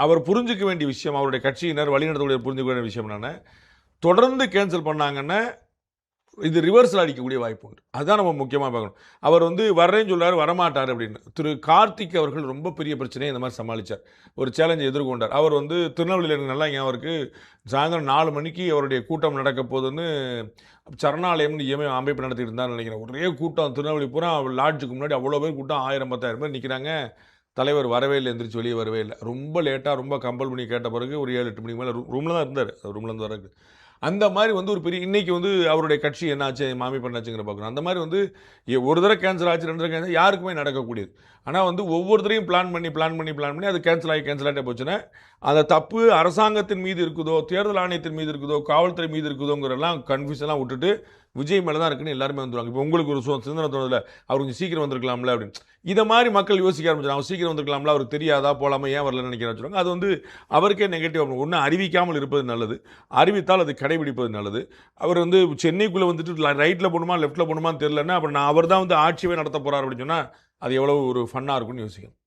அவர் புரிஞ்சுக்க வேண்டிய விஷயம், அவருடைய கட்சியினர் வழிநடத்தக்கூடிய புரிஞ்சுக்க வேண்டிய விஷயம் என்னன்னா, தொடர்ந்து கேன்சல் பண்ணாங்கன்னா இது ரிவர்ஸில் அடிக்கக்கூடிய வாய்ப்பு உண்டு. அதுதான் நம்ம முக்கியமாக பார்க்கணும். அவர் வந்து வர்றேன்னு சொல்றாரு, வரமாட்டார் அப்படின்னு. திரு கார்த்திக் அவர்கள் ரொம்ப பெரிய பிரச்சனையை இந்த மாதிரி சமாளித்தார். ஒரு சேலஞ்சை எதிர்கொண்டார். அவர் வந்து திருநெல்வேலியில் எனக்கு நல்லா ஞாபகம் இருக்கு. சாயந்தரம் 4 மணிக்கு அவருடைய கூட்டம் நடக்க போகுதுன்னு சரணாலயம்னு அமைப்பு நடத்திட்டு இருந்தான்னு நினைக்கிறேன். ஒரே கூட்டம் திருநெல்வேலி பூரா லாட்ஜுக்கு முன்னாடி அவ்வளோ பேர் கூட்டம் 1000 10,000 பேர் நிற்கிறாங்க. தலைவர் வரவே இல்லை, எந்திரிச்சு வெளியே வரவே இல்லை. ரொம்ப லேட்டாக ரொம்ப கம்பல் பண்ணி கேட்ட பிறகு ஒரு 7 8 மணிக்கு மேலே ரூமில் தான் இருந்தார். ரூம்லேருந்து வரக்கு அந்த மாதிரி வந்து ஒரு பெரிய இன்னைக்கு வந்து அவருடைய கட்சி என்னாச்சு, மாமி பண்ணாச்சுங்கிற பார்க்கணும். அந்த மாதிரி வந்து ஒரு தடவை கேன்சல் ஆச்சு, 2 தடவை கேன்சல் யாருக்குமே நடக்கக்கூடியது. ஆனால் வந்து ஒவ்வொருத்தரையும் பிளான் பண்ணி அது கேன்சல் ஆகிட்டே போச்சுன்னா அந்த தப்பு அரசாங்கத்தின் மீது இருக்குதோ, தேர்தல் ஆணையத்தின் மீது இருக்குதோ, காவல்துறை மீது இருக்குதோங்கிறலாம் கன்ஃபியூஷன்லாம் விட்டுட்டு விஜய் மேலே தான் இருக்குன்னு எல்லாருமே வந்துடுவாங்க. இப்போ உங்களுக்கு ஒரு சிந்தனை தோணுதில்ல, அவர் கொஞ்சம் சீக்கிரம் வந்திருக்கலாம்ல அப்படின்னு. இதை மாதிரி மக்கள் யோசிக்க ஆரம்பிச்சாங்க. அவர் சீக்கிரம் வந்திருக்கலாம்ல, அவருக்கு தெரியாதா, போலாமா, ஏன் வரலன்னு நினைக்கிறேன்னு சொல்லுவாங்க. அது வந்து அவருக்கே நெகட்டிவ் ஆகும். ஒன்று அறிவிக்காமல் இருப்பது நல்லது, அறிவித்தால் அது கடைபிடிப்பது நல்லது. அவர் வந்து சென்னைக்குள்ளே வந்துட்டு ரைட்டில் போகணுமா லெஃப்ட்டில் போகணுமான்னு தெரியலன்னா அப்புறம் அவர் தான் வந்து ஆட்சியவே நடத்த போகிறார் அப்படின்னு சொன்னால் அது எவ்வளோ ஒரு ஃபன்னாக இருக்கும்னு யோசிக்கணும்.